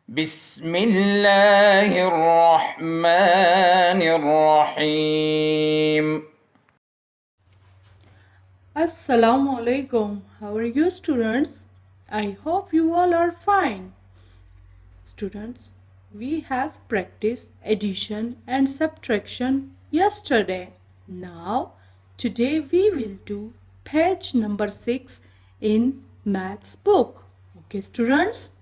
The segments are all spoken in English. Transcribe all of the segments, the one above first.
بسم الله الرحمن الرحيم. Assalamu alaikum. How are you, students? I hope you all are fine. Students, we have practiced addition and subtraction yesterday. Now, today we will do page number 6 in maths book. Okay, students,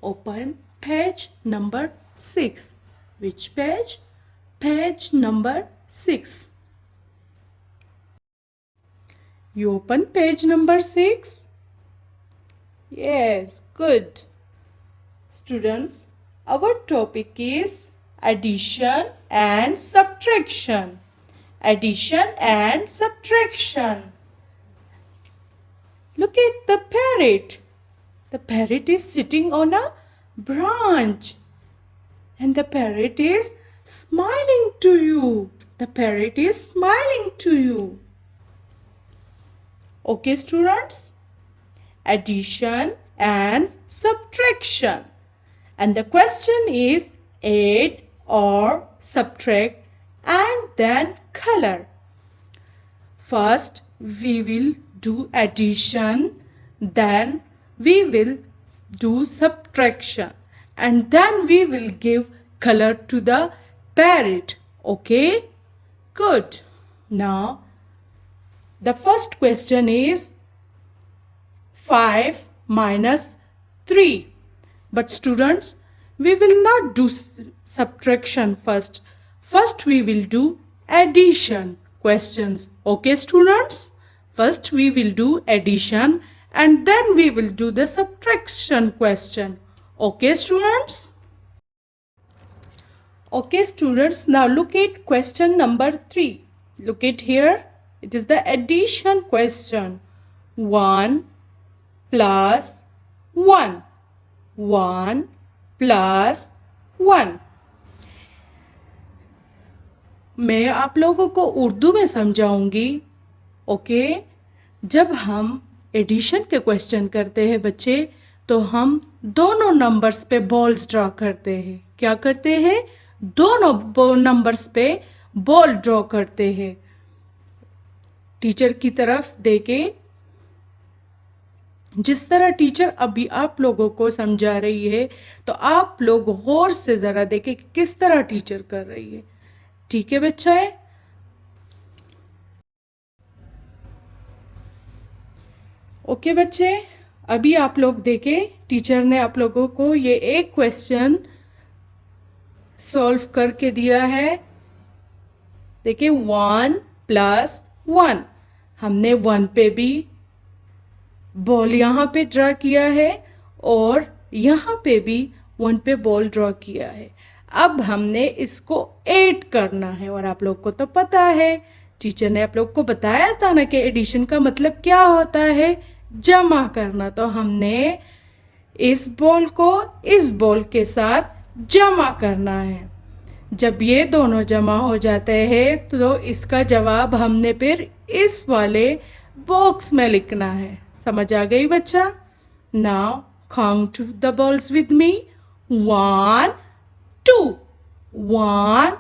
open page number 6. Which page? Page number 6. You open page number 6? Yes, good. Students, our topic is addition and subtraction. Addition and subtraction. Look at the parrot. The parrot is sitting on a branch. And the parrot is smiling to you. The parrot is smiling to you. Okay, students? Addition and subtraction. And the question is add or subtract and then color. First, we will do addition, then we will do subtraction, and then we will give color to the parrot. Okay? Good. Now, the first question is 5 minus 3. But students, we will not do subtraction first. First we will do addition questions. Okay, students? First we will do addition and then we will do the subtraction question. Okay, students? Okay, students, now look at question number 3. Look at here. It is the addition question. 1 plus 1. 1 plus 1. मैं आप लोगों को उर्दू में समझाऊंगी. Okay, जब हम addition के question करते हैं बच्चे, तो हम दोनों नंबर्स पे बॉल्स ड्रॉ करते हैं. क्या करते हैं? दोनों नंबर्स पे बॉल ड्रॉ करते हैं. टीचर की तरफ देके, जिस तरह टीचर अभी आप लोगों को समझा रही है, तो आप लोग गौर से ज़रा देखें कि किस तरह टीचर कर रही है. ठीक है बच्चे? ओके बच्चे, अभी आप लोग देखें, टीचर ने आप लोगों को ये एक क्वेश्चन सॉल्व करके दिया है. देखिए 1 प्लस 1. हमने 1 पे भी बॉल यहाँ पे ड्रॉ किया है और यहाँ पे भी 1 पे बॉल ड्रॉ किया है. अब हमने इसको ऐड करना है और आप लोग को तो पता है, टीचर ने आप लोग को बताया था ना कि एडिशन का मतलब क्या होता है, जमा करना. तो हमने इस बॉल को इस बॉल के साथ जमा करना है. जब ये दोनों जमा हो जाते हैं तो इसका जवाब हमने फिर इस वाले बॉक्स में लिखना है. समझ आ गई बच्चा? Now count the balls with me. 1 2 1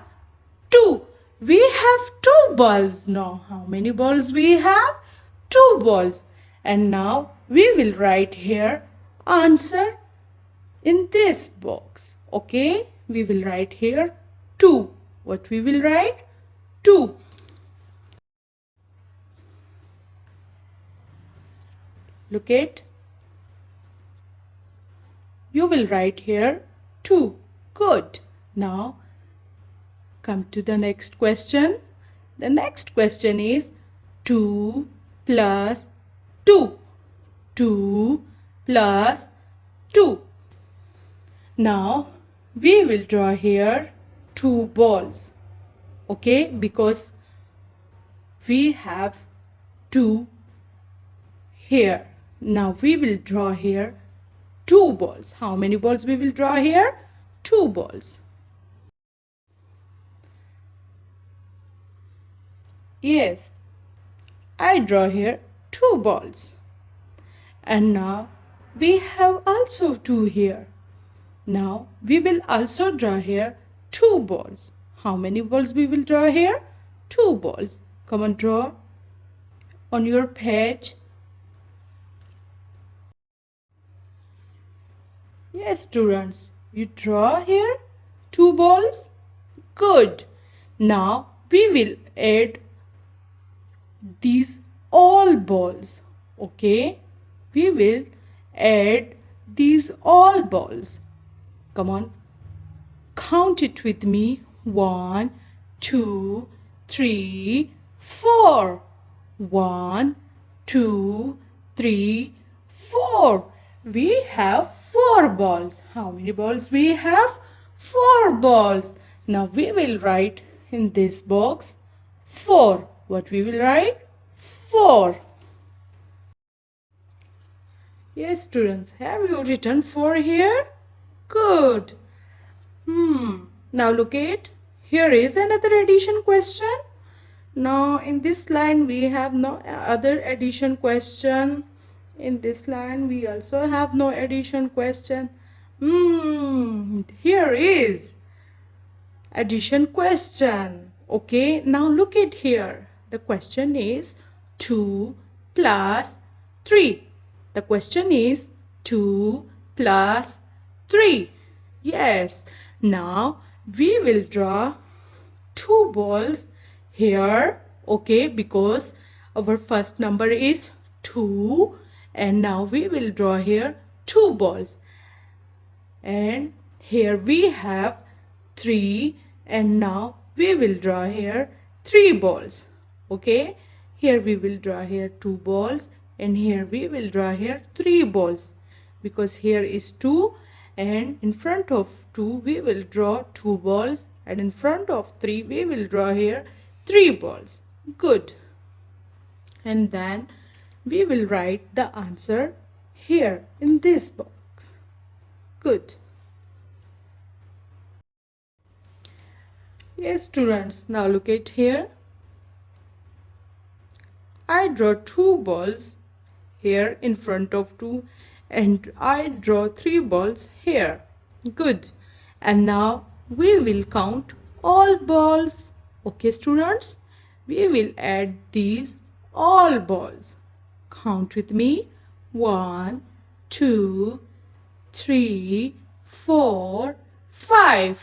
2. We have 2 balls now. How many balls we have? 2 balls. And now we will write here answer in this box. Okay? We will write here 2. What we will write? 2. Look at. You will write here 2. Good. Now come to the next question. The next question is 2 plus 2. 2 plus 2. Now we will draw here 2 balls. Okay, because we have 2 here. Now we will draw here 2 balls. How many balls we will draw here? 2 balls. Yes, I draw here 2 balls. And now we have also 2 here. Now we will also draw here 2 balls. How many balls we will draw here? 2 balls. Come on, draw on your page. Yes, students, you draw here 2 balls. Good. Now we will add these all balls. Okay, we will add these all balls. Come on, count it with me. 1, 2, 3, 4. 1, 2, 3, 4. We have 4 balls. How many balls we have? 4 balls. Now we will write in this box 4. What we will write? 4. Yes, students, have you written 4 here? Good. Now look at, here is another addition question. Now in this line we have no other addition question. In this line we also have no addition question. Here is addition question. Okay, now look at here. The question is 2 plus 3. The question is 2 plus 3. Yes. Now we will draw 2 balls here. Okay, because our first number is 2. And now we will draw here 2 balls. And here we have 3. And now we will draw here 3 balls. Okay, here we will draw here 2 balls, and here we will draw here 3 balls, because here is 2, and in front of 2 we will draw 2 balls, and in front of 3 we will draw here 3 balls. Good. And then we will write the answer here in this box. Good. Yes, students, now look at here. I draw 2 balls here in front of 2, and I draw 3 balls here. Good. And now we will count all balls. Okay, students, we will add these all balls. Count with me. 1, 2, 3, 4, 5.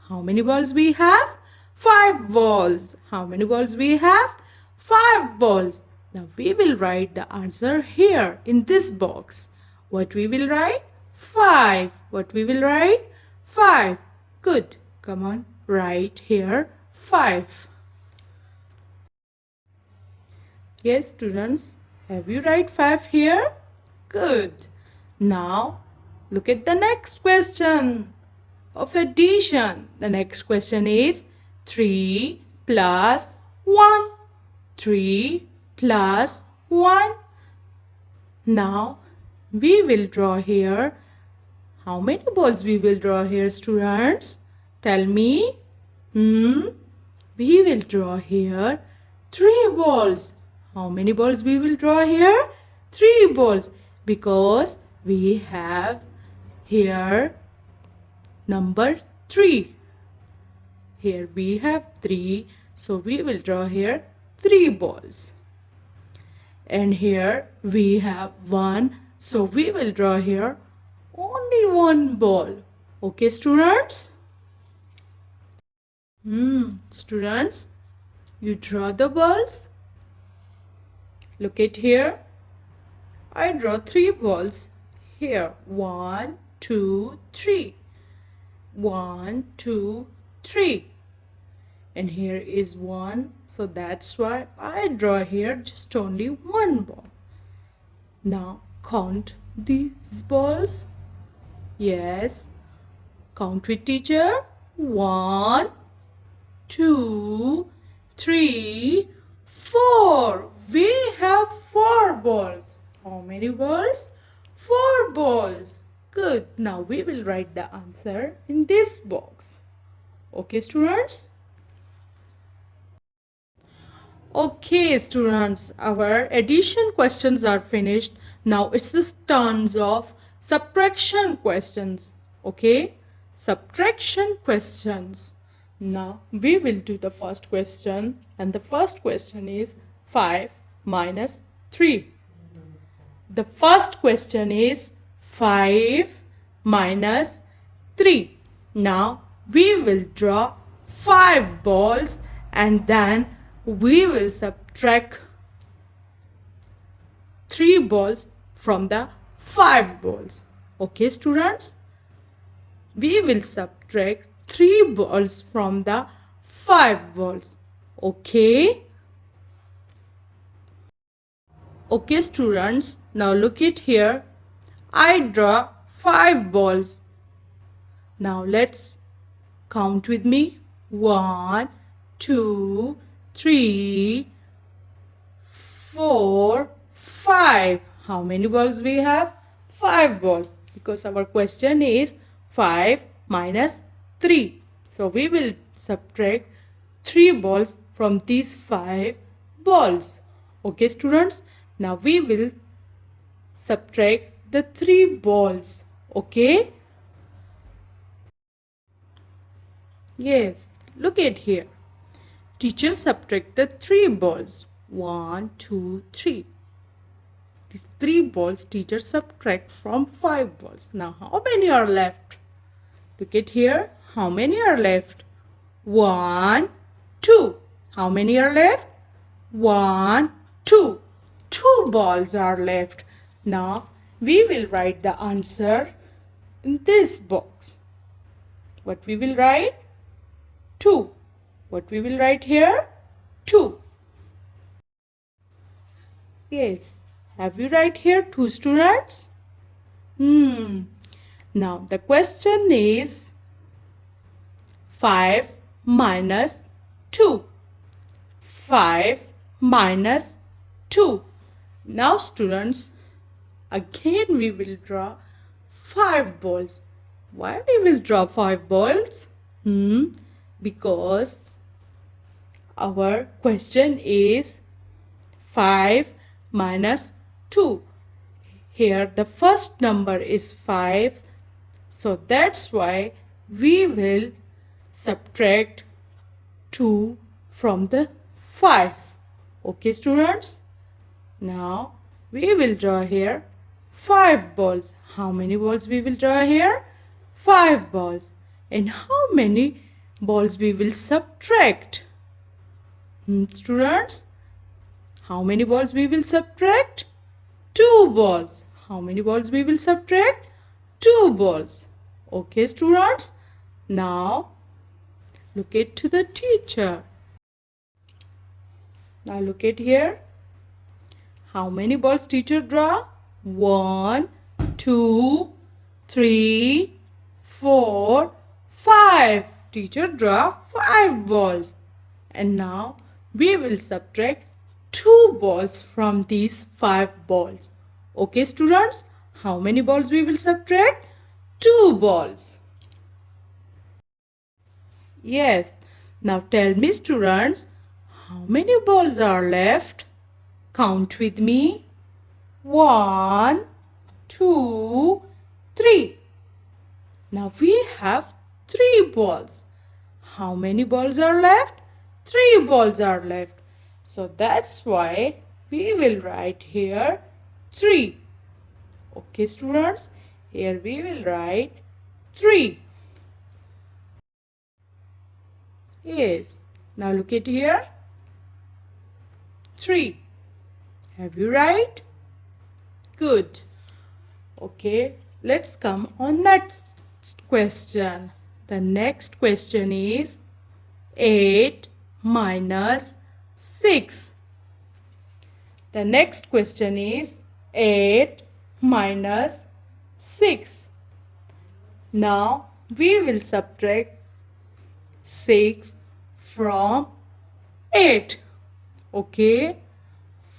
How many balls we have? 5 balls. How many balls we have? 5 balls. Now we will write the answer here in this box. What we will write? 5. What we will write? 5. Good. Come on, write here 5. Yes, students, have you write 5 here? Good. Now look at the next question of addition. The next question is 3 plus 1. 3 plus 1. Now we will draw here. How many balls we will draw here, students? Tell me. We will draw here 3 balls. How many balls we will draw here? 3 balls, because we have here number 3. Here we have 3, so we will draw here 3 balls. And here we have 1, so we will draw here only 1 ball. Okay, students? Students, you draw the balls. Look at here. I draw 3 balls here. 1, 2, 3. 1, 2, 3. And here is 1. So that's why I draw here just only 1 ball. Now count these balls. Yes. Count with teacher. 1, 2, 3, 4. We have 4 balls. How many balls? 4 balls. Good. Now we will write the answer in this box. Okay, students? Okay, students, our addition questions are finished. Now it's the turns of subtraction questions. Okay, subtraction questions. Now we will do the first question, and the first question is 5 minus 3. The first question is 5 minus 3. Now we will draw 5 balls and then we will subtract 3 balls from the 5 balls. Okay, students? We will subtract 3 balls from the 5 balls. Okay? Okay, students, now look at here. I draw 5 balls. Now let's count with me. 1, 2, 3, 4, 5. How many balls we have? 5 balls. Because our question is 5 minus 3. So we will subtract 3 balls from these 5 balls. Okay, students? Now we will subtract the 3 balls. Okay? Yes, look at here. Teacher subtract the 3 balls. 1, 2, 3. These 3 balls teacher subtract from 5 balls. Now how many are left? Look at here. How many are left? 1, 2. How many are left? 1, 2. 2 balls are left. Now we will write the answer in this box. What we will write? 2. What we will write here? 2. Yes. Have you write here 2, students? Now the question is 5 minus 2. 5 minus 2. Now students, again we will draw 5 balls. Why we will draw 5 balls? Because our question is 5 minus 2. Here the first number is 5. So that's why we will subtract 2 from the 5. Okay, students? Now we will draw here 5 balls. How many balls we will draw here? 5 balls. And how many balls we will subtract? Students, how many balls we will subtract? 2 balls. How many balls we will subtract? 2 balls. Okay, students? Now look at to the teacher. Now look at here. How many balls teacher draw? 1, 2, 3, 4, 5. Teacher draw 5 balls. And now we will subtract 2 balls from these 5 balls. Okay, students? How many balls we will subtract? 2 balls. Yes. Now tell me, students, how many balls are left? Count with me. 1, 2, 3. Now we have 3 balls. How many balls are left? 3 balls are left. So that's why we will write here 3. Okay, students? Here we will write 3. Yes. Now look at here. 3. Have you right? Good. Okay, let's come on next question. The next question is 8 minus 6. The next question is 8 minus 6. Now we will subtract 6 from 8. Okay.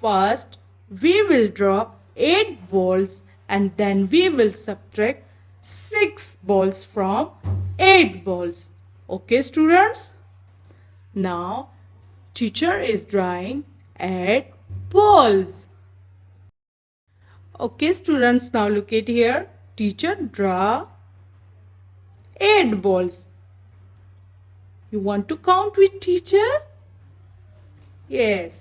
First we will draw 8 balls and then we will subtract 6 balls from 8 balls. Okay, students? Now teacher is drawing 8 balls. Okay, students, now look at here. Teacher draw 8 balls. You want to count with teacher? Yes.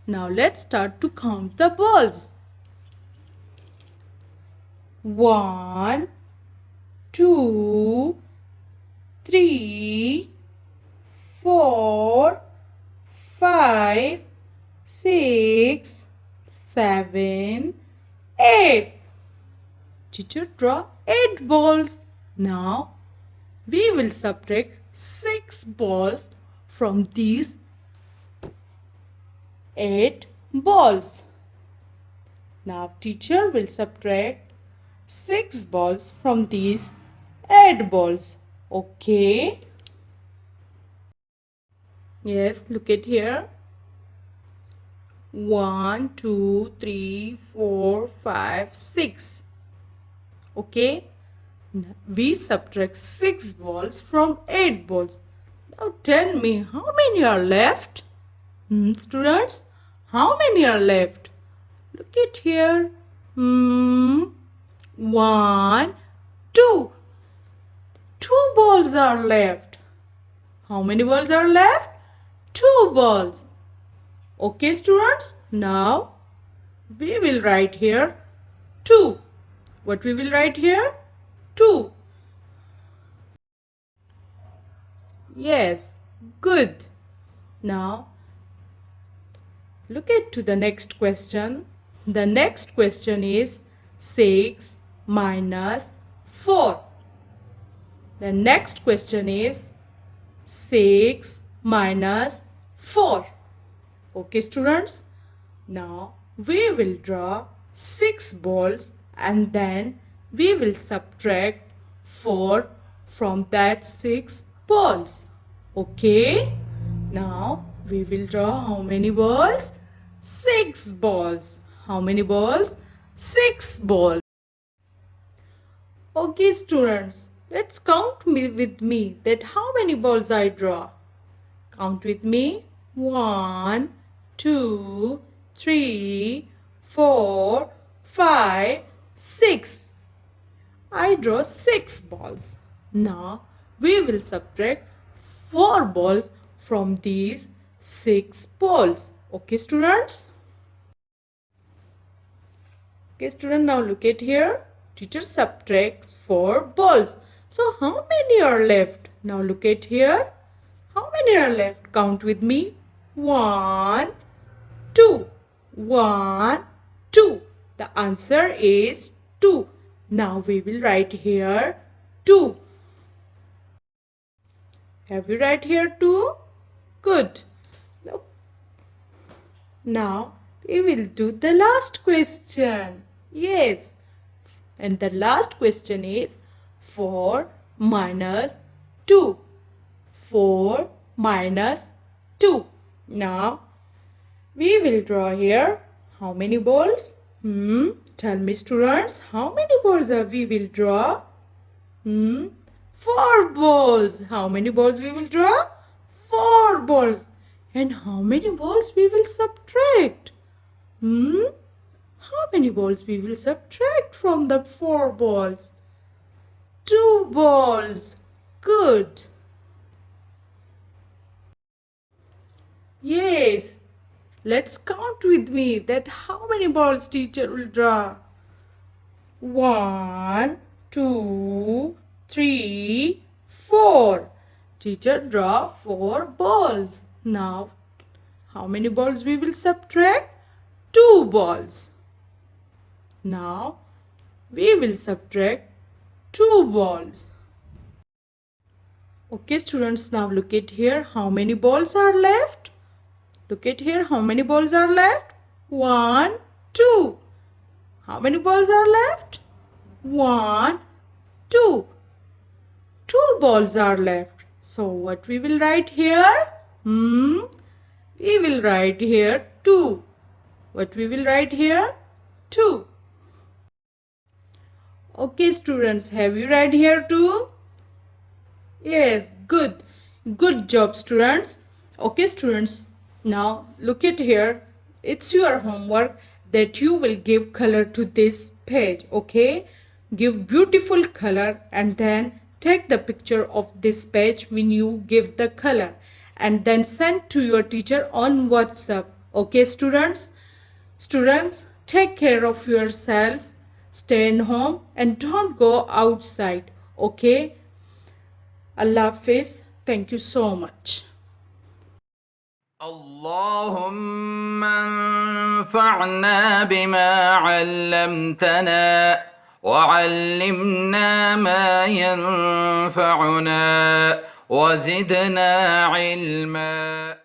Now let's start to count the balls. 1, 2, 3, 4, 5, 6, 7, 8. Teacher draw 8 balls. Now we will subtract 6 balls from these 8 balls. Now teacher will subtract 6 balls from these 8 balls. Okay. Yes, look at here. 1, 2, 3, 4, 5, 6. Okay. Now we subtract 6 balls from 8 balls. Now tell me how many are left? Students, how many are left? Look at here. 1, 2. 2 balls are left. How many balls are left? 2 balls. Okay, students. Now we will write here 2. What we will write here? 2. Yes, good. Now look at to the next question. The next question is 6 minus 4. The next question is 6 minus 4. Okay, students. Now we will draw 6 balls and then we will subtract 4 from that 6 balls. Okay. Now we will draw how many balls? 6 balls. How many balls? 6 balls. Okay, students. Let's count with me that how many balls I draw. Count with me. 1, 2, 3, 4, 5, 6. I draw 6 balls. Now we will subtract 4 balls from these 6 balls. Okay, students? Okay, students, now look at here. Teacher subtract 4 balls. So how many are left? Now look at here. How many are left? Count with me. 1, 2. 1, 2. The answer is 2. Now we will write here 2. Have you write here 2? Good. Now we will do the last question. Yes. And the last question is 4 minus 2. 4 minus 2. Now we will draw here how many balls? Tell me, students, how many balls we will draw? 4 balls. How many balls we will draw? 4 balls. And how many balls we will subtract? How many balls we will subtract from the 4 balls? 2 balls. Good. Yes. Let's count with me that how many balls teacher will draw. 1, 2, 3, 4. Teacher draw 4 balls. Now, how many balls we will subtract? 2 balls. Now, we will subtract 2 balls. Okay, students, now look at here. How many balls are left? Look at here. How many balls are left? 1, 2. How many balls are left? 1, 2. 2 balls are left. So, what we will write here? We will write here 2. What we will write here? 2. Okay, students, have you write here 2? Yes, good. Good job, students. Okay, students, now look at here. It's your homework that you will give color to this page. Okay, give beautiful color and then take the picture of this page when you give the color and then send to your teacher on WhatsApp. Okay, students? Students, take care of yourself, stay in home and don't go outside. Okay? Allah Hafiz. Thank you so much. اللهم انفعنا بما علمتنا وعلمنا ما ينفعنا وزدنا علما.